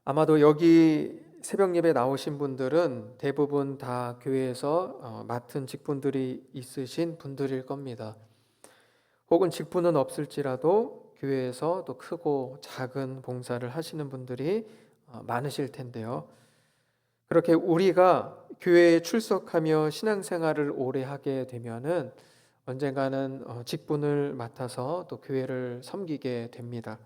아마도 여기 새벽 예배 나오신 분들은 대부분 다 교회에서 맡은 직분들이 있으신 분들일 겁니다. 혹은 직분은 없을지라도 교회에서 또 크고 작은 봉사를 하시는 분들이 많으실 텐데요. 그렇게 우리가 교회에 출석하며 신앙생활을 오래 하게 되면은 언젠가는 직분을 맡아서 또 교회를 섬기게 됩니다.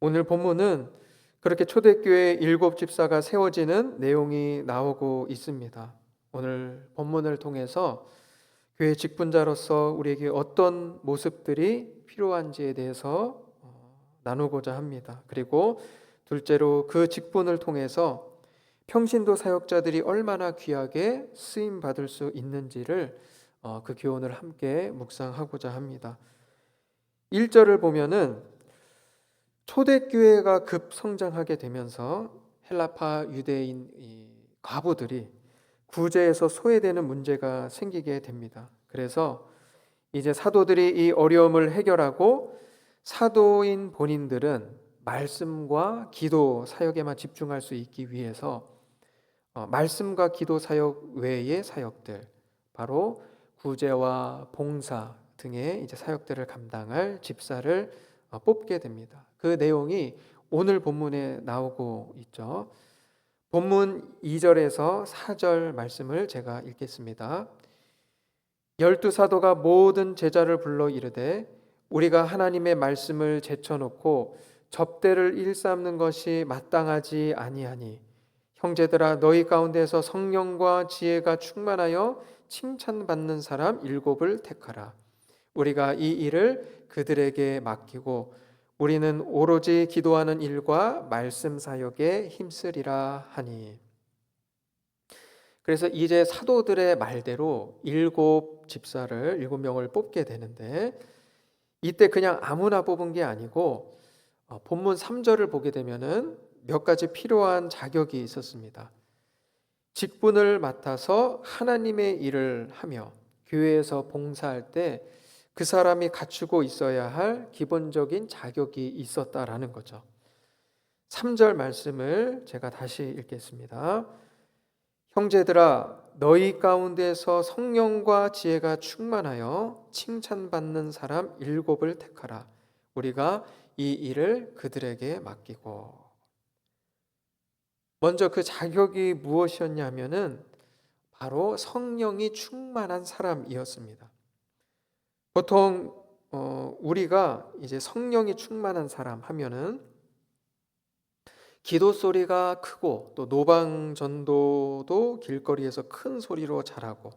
오늘 본문은 그렇게 초대교회 7집사가 세워지는 내용이 나오고 있습니다. 오늘 본문을 통해서 교회 직분자로서 우리에게 어떤 모습들이 필요한지에 대해서 나누고자 합니다. 그리고 둘째로 그 직분을 통해서 평신도 사역자들이 얼마나 귀하게 쓰임 받을 수 있는지를 그 교훈을 함께 묵상하고자 합니다. 1절을 보면은 초대교회가 급성장하게 되면서 헬라파 유대인 과부들이 구제에서 소외되는 문제가 생기게 됩니다. 그래서 이제 사도들이 이 어려움을 해결하고 사도인 본인들은 말씀과 기도 사역에만 집중할 수 있기 위해서 말씀과 기도 사역 외의 사역들, 바로 구제와 봉사 등의 이제 사역들을 감당할 집사를 뽑게 됩니다. 그 내용이 오늘 본문에 나오고 있죠. 본문 2절에서 4절 말씀을 제가 읽겠습니다. 12사도가 모든 제자를 불러 이르되 우리가 하나님의 말씀을 제쳐놓고 접대를 일삼는 것이 마땅하지 아니하니 형제들아 너희 가운데서 성령과 지혜가 충만하여 칭찬받는 사람 7을 택하라. 우리가 이 일을 그들에게 맡기고 우리는 오로지 기도하는 일과 말씀 사역에 힘쓰리라 하니. 그래서 이제 사도들의 말대로 7집사를 7명을 뽑게 되는데, 이때 그냥 아무나 뽑은 게 아니고 본문 3절을 보게 되면은 몇 가지 필요한 자격이 있었습니다. 직분을 맡아서 하나님의 일을 하며 교회에서 봉사할 때 그 사람이 갖추고 있어야 할 기본적인 자격이 있었다라는 거죠. 3절 말씀을 제가 다시 읽겠습니다. 형제들아 너희 가운데서 성령과 지혜가 충만하여 칭찬받는 사람 7을 택하라. 우리가 이 일을 그들에게 맡기고. 먼저 그 자격이 무엇이었냐면은 바로 성령이 충만한 사람이었습니다. 보통 우리가 이제 성령이 충만한 사람 하면은 기도 소리가 크고 또 노방 전도도 길거리에서 큰 소리로 잘하고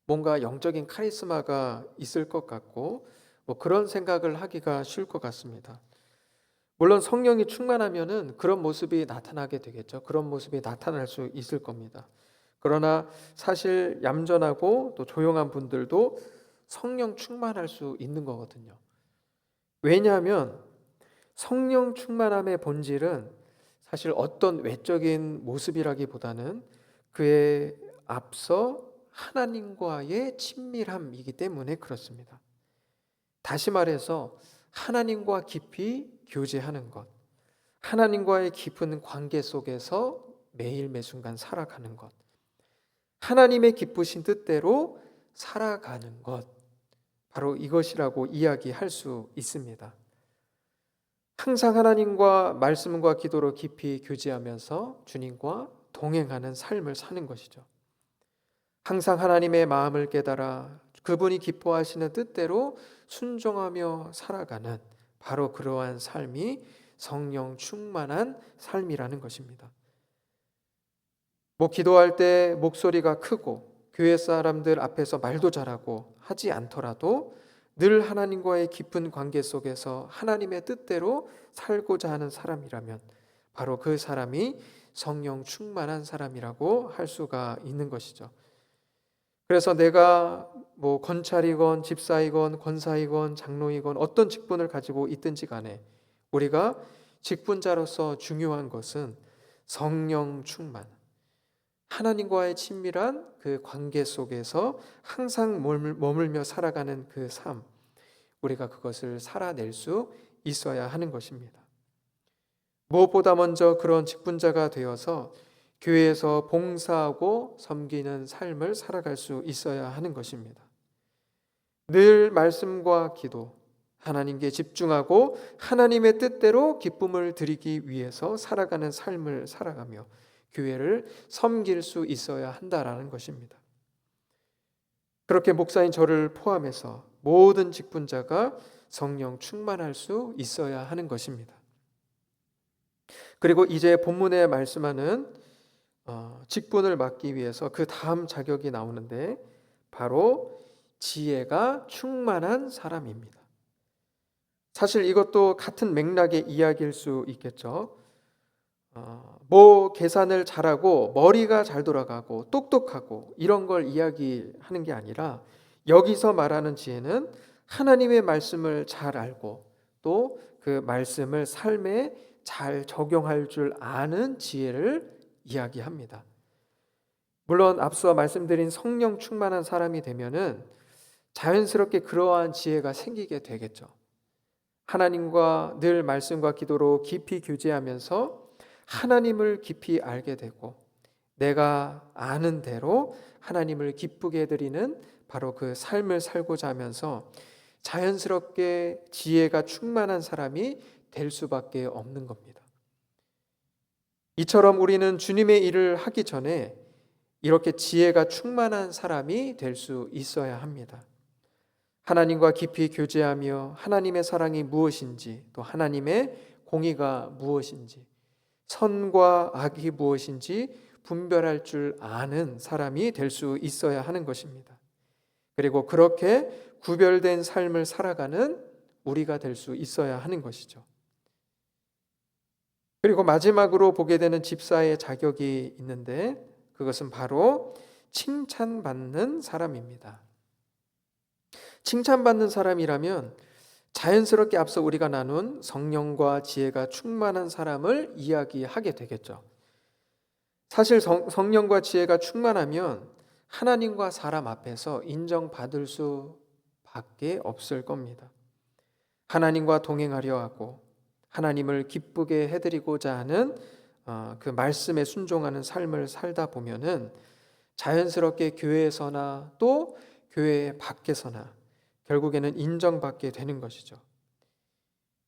뭔가 영적인 카리스마가 있을 것 같고 뭐 그런 생각을 하기가 쉬울 것 같습니다. 물론 성령이 충만하면은 그런 모습이 나타나게 되겠죠. 그런 모습이 나타날 수 있을 겁니다. 그러나 사실 얌전하고 또 조용한 분들도 성령 충만할 수 있는 거거든요. 왜냐하면 성령 충만함의 본질은 사실 어떤 외적인 모습이라기보다는 그에 앞서 하나님과의 친밀함이기 때문에 그렇습니다. 다시 말해서 하나님과 깊이 교제하는 것, 하나님과의 깊은 관계 속에서 매일 매순간 살아가는 것, 하나님의 기쁘신 뜻대로 살아가는 것, 바로 이것이라고 이야기할 수 있습니다. 항상 하나님과 말씀과 기도로 깊이 교제하면서 주님과 동행하는 삶을 사는 것이죠. 항상 하나님의 마음을 깨달아 그분이 기뻐하시는 뜻대로 순종하며 살아가는 바로 그러한 삶이 성령 충만한 삶이라는 것입니다. 기도할 때 목소리가 크고 교회 사람들 앞에서 말도 잘하고 하지 않더라도 늘 하나님과의 깊은 관계 속에서 하나님의 뜻대로 살고자 하는 사람이라면 바로 그 사람이 성령 충만한 사람이라고 할 수가 있는 것이죠. 그래서 내가 권찰이건 집사이건 권사이건 장로이건 어떤 직분을 가지고 있든지 간에 우리가 직분자로서 중요한 것은 성령 충만, 하나님과의 친밀한 그 관계 속에서 항상 머물며 살아가는 그 삶, 우리가 그것을 살아낼 수 있어야 하는 것입니다. 무엇보다 먼저 그런 직분자가 되어서 교회에서 봉사하고 섬기는 삶을 살아갈 수 있어야 하는 것입니다. 늘 말씀과 기도, 하나님께 집중하고 하나님의 뜻대로 기쁨을 드리기 위해서 살아가는 삶을 살아가며 교회를 섬길 수 있어야 한다라는 것입니다. 그렇게 목사인 저를 포함해서 모든 직분자가 성령 충만할 수 있어야 하는 것입니다. 그리고 이제 본문에 말씀하는 직분을 맡기 위해서 그 다음 자격이 나오는데 바로 지혜가 충만한 사람입니다. 사실 이것도 같은 맥락의 이야기일 수 있겠죠. 뭐 계산을 잘하고 머리가 잘 돌아가고 똑똑하고 이런 걸 이야기하는 게 아니라 여기서 말하는 지혜는 하나님의 말씀을 잘 알고 또 그 말씀을 삶에 잘 적용할 줄 아는 지혜를 이야기합니다. 물론 앞서 말씀드린 성령 충만한 사람이 되면은 자연스럽게 그러한 지혜가 생기게 되겠죠. 하나님과 늘 말씀과 기도로 깊이 교제하면서 하나님을 깊이 알게 되고 내가 아는 대로 하나님을 기쁘게 드리는 바로 그 삶을 살고자 하면서 자연스럽게 지혜가 충만한 사람이 될 수밖에 없는 겁니다. 이처럼 우리는 주님의 일을 하기 전에 이렇게 지혜가 충만한 사람이 될 수 있어야 합니다. 하나님과 깊이 교제하며 하나님의 사랑이 무엇인지 또 하나님의 공의가 무엇인지 선과 악이 무엇인지 분별할 줄 아는 사람이 될 수 있어야 하는 것입니다. 그리고 그렇게 구별된 삶을 살아가는 우리가 될 수 있어야 하는 것이죠. 그리고 마지막으로 보게 되는 집사의 자격이 있는데 그것은 바로 칭찬받는 사람입니다. 칭찬받는 사람이라면 자연스럽게 앞서 우리가 나눈 성령과 지혜가 충만한 사람을 이야기하게 되겠죠. 사실 성령과 지혜가 충만하면 하나님과 사람 앞에서 인정받을 수밖에 없을 겁니다. 하나님과 동행하려 하고 하나님을 기쁘게 해드리고자 하는 그 말씀에 순종하는 삶을 살다 보면은 자연스럽게 교회에서나 또 교회 밖에서나 결국에는 인정받게 되는 것이죠.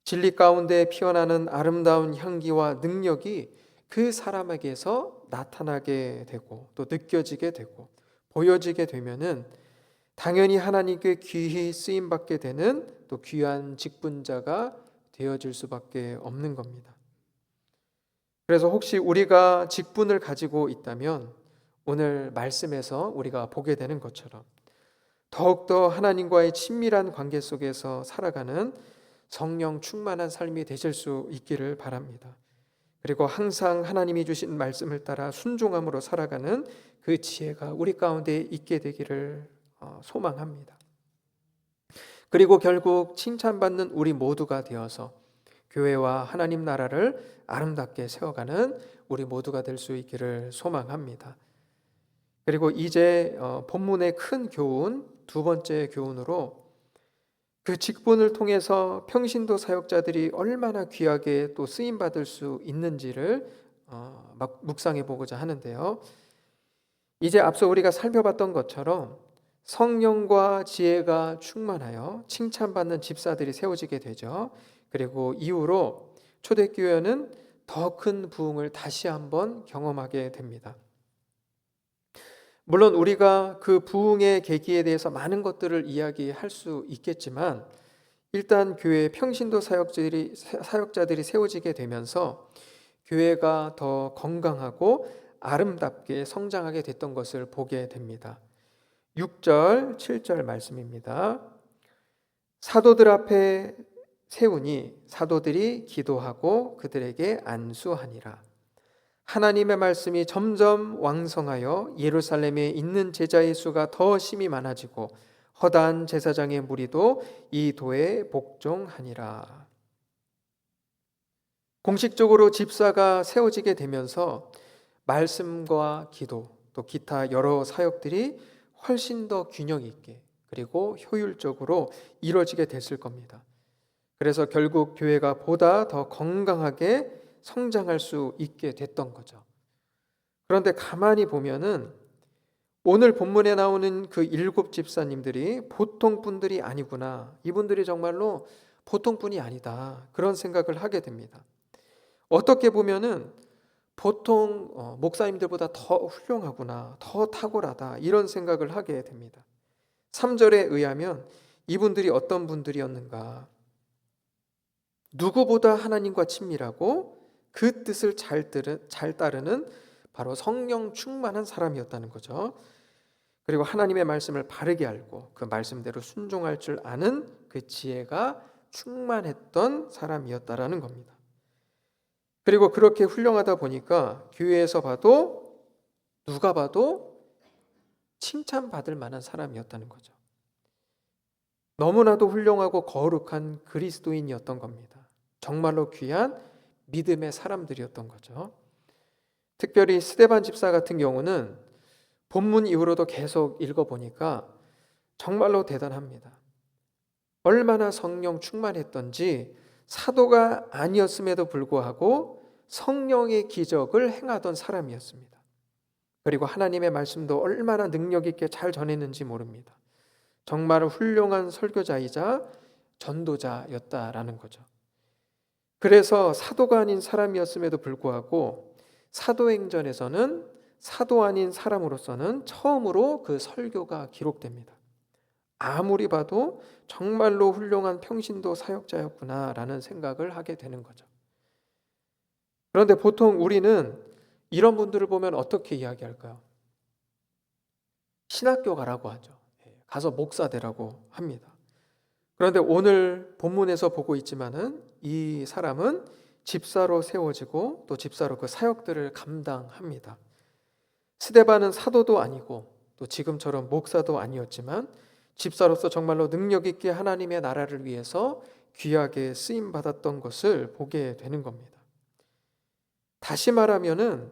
진리 가운데 피어나는 아름다운 향기와 능력이 그 사람에게서 나타나게 되고 또 느껴지게 되고 보여지게 되면은 당연히 하나님께 귀히 쓰임 받게 되는 또 귀한 직분자가 되어질 수밖에 없는 겁니다. 그래서 혹시 우리가 직분을 가지고 있다면 오늘 말씀에서 우리가 보게 되는 것처럼 더욱더 하나님과의 친밀한 관계 속에서 살아가는 성령 충만한 삶이 되실 수 있기를 바랍니다. 그리고 항상 하나님이 주신 말씀을 따라 순종함으로 살아가는 그 지혜가 우리 가운데 있게 되기를 소망합니다. 그리고 결국 칭찬받는 우리 모두가 되어서 교회와 하나님 나라를 아름답게 세워가는 우리 모두가 될 수 있기를 소망합니다. 그리고 이제 본문의 큰 교훈, 두 번째 교훈으로 그 직분을 통해서 평신도 사역자들이 얼마나 귀하게 또 쓰임받을 수 있는지를 묵상해 보고자 하는데요. 이제 앞서 우리가 살펴봤던 것처럼 성령과 지혜가 충만하여 칭찬받는 집사들이 세워지게 되죠. 그리고 이후로 초대교회는 더 큰 부흥을 다시 한번 경험하게 됩니다. 물론 우리가 그 부흥의 계기에 대해서 많은 것들을 이야기할 수 있겠지만 일단 교회 평신도 사역자들이 세워지게 되면서 교회가 더 건강하고 아름답게 성장하게 됐던 것을 보게 됩니다. 6절, 7절 말씀입니다. 사도들 앞에 세우니 사도들이 기도하고 그들에게 안수하니라. 하나님의 말씀이 점점 왕성하여 예루살렘에 있는 제자의 수가 더 심히 많아지고 허다한 제사장의 무리도 이 도에 복종하니라. 공식적으로 집사가 세워지게 되면서 말씀과 기도 또 기타 여러 사역들이 훨씬 더 균형 있게 그리고 효율적으로 이루어지게 됐을 겁니다. 그래서 결국 교회가 보다 더 건강하게 성장할 수 있게 됐던 거죠. 그런데 가만히 보면은 오늘 본문에 나오는 그 7 집사님들이 보통 분들이 아니구나. 이분들이 정말로 보통 분이 아니다. 그런 생각을 하게 됩니다. 어떻게 보면은 보통 목사님들보다 더 훌륭하구나, 더 탁월하다, 이런 생각을 하게 됩니다. 3절에 의하면 이분들이 어떤 분들이었는가? 누구보다 하나님과 친밀하고 그 뜻을 잘 따르는 바로 성령 충만한 사람이었다는 거죠. 그리고 하나님의 말씀을 바르게 알고 그 말씀대로 순종할 줄 아는 그 지혜가 충만했던 사람이었다라는 겁니다. 그리고 그렇게 훌륭하다 보니까 교회에서 봐도 누가 봐도 칭찬받을 만한 사람이었다는 거죠. 너무나도 훌륭하고 거룩한 그리스도인이었던 겁니다. 정말로 귀한 믿음의 사람들이었던 거죠. 특별히 스데반 집사 같은 경우는 본문 이후로도 계속 읽어보니까 정말로 대단합니다. 얼마나 성령 충만했던지 사도가 아니었음에도 불구하고 성령의 기적을 행하던 사람이었습니다. 그리고 하나님의 말씀도 얼마나 능력 있게 잘 전했는지 모릅니다. 정말 훌륭한 설교자이자 전도자였다라는 거죠. 그래서 사도가 아닌 사람이었음에도 불구하고 사도행전에서는 사도 아닌 사람으로서는 처음으로 그 설교가 기록됩니다. 아무리 봐도 정말로 훌륭한 평신도 사역자였구나라는 생각을 하게 되는 거죠. 그런데 보통 우리는 이런 분들을 보면 어떻게 이야기할까요? 신학교 가라고 하죠. 가서 목사 되라고 합니다. 그런데 오늘 본문에서 보고 있지만은 이 사람은 집사로 세워지고 또 집사로 그 사역들을 감당합니다. 스데반은 사도도 아니고 또 지금처럼 목사도 아니었지만 집사로서 정말로 능력 있게 하나님의 나라를 위해서 귀하게 쓰임 받았던 것을 보게 되는 겁니다. 다시 말하면은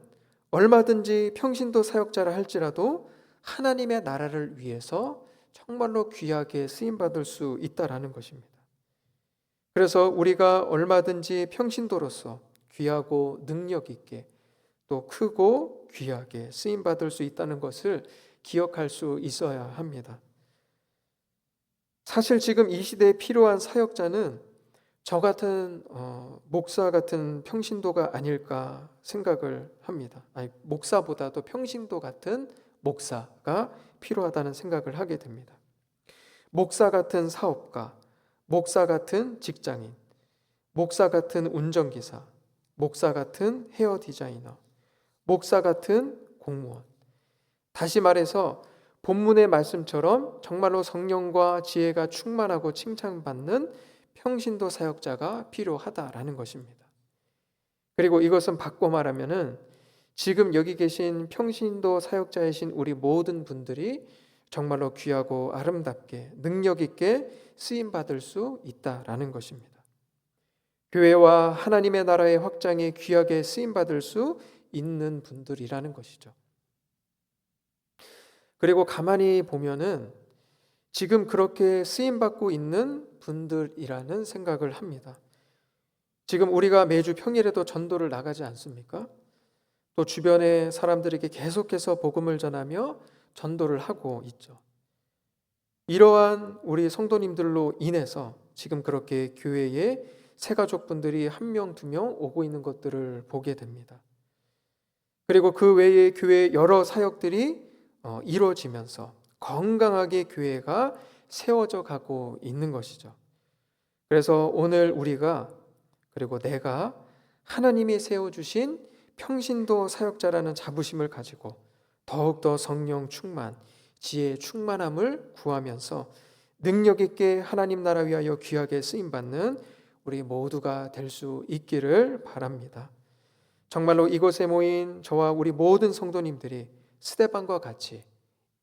얼마든지 평신도 사역자라 할지라도 하나님의 나라를 위해서 정말로 귀하게 쓰임 받을 수 있다라는 것입니다. 그래서 우리가 얼마든지 평신도로서 귀하고 능력 있게 또 크고 귀하게 쓰임 받을 수 있다는 것을 기억할 수 있어야 합니다. 사실 지금 이 시대에 필요한 사역자는 저 같은 목사 같은 평신도가 아닐까 생각을 합니다. 아니, 목사보다도 평신도 같은 목사가 필요하다는 생각을 하게 됩니다. 목사 같은 사업가, 목사 같은 직장인, 목사 같은 운전기사, 목사 같은 헤어 디자이너, 목사 같은 공무원. 다시 말해서 본문의 말씀처럼 정말로 성령과 지혜가 충만하고 칭찬받는 평신도 사역자가 필요하다라는 것입니다. 그리고 이것은 바꿔 말하면은 지금 여기 계신 평신도 사역자이신 우리 모든 분들이 정말로 귀하고 아름답게 능력 있게 쓰임 받을 수 있다라는 것입니다. 교회와 하나님의 나라의 확장에 귀하게 쓰임 받을 수 있는 분들이라는 것이죠. 그리고 가만히 보면은 지금 그렇게 쓰임 받고 있는 분들이라는 생각을 합니다. 지금 우리가 매주 평일에도 전도를 나가지 않습니까? 또 주변의 사람들에게 계속해서 복음을 전하며 전도를 하고 있죠. 이러한 우리 성도님들로 인해서 지금 그렇게 교회에 새가족분들이 1명, 2명 오고 있는 것들을 보게 됩니다. 그리고 그 외에 교회 여러 사역들이 이루어지면서 건강하게 교회가 세워져 가고 있는 것이죠. 그래서 오늘 우리가 그리고 내가 하나님이 세워주신 평신도 사역자라는 자부심을 가지고 더욱더 성령 충만, 지혜 충만함을 구하면서 능력 있게 하나님 나라 위하여 귀하게 쓰임받는 우리 모두가 될 수 있기를 바랍니다. 정말로 이곳에 모인 저와 우리 모든 성도님들이 스데반과 같이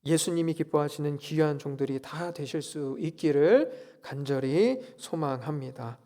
예수님이 기뻐하시는 귀한 종들이 다 되실 수 있기를 간절히 소망합니다.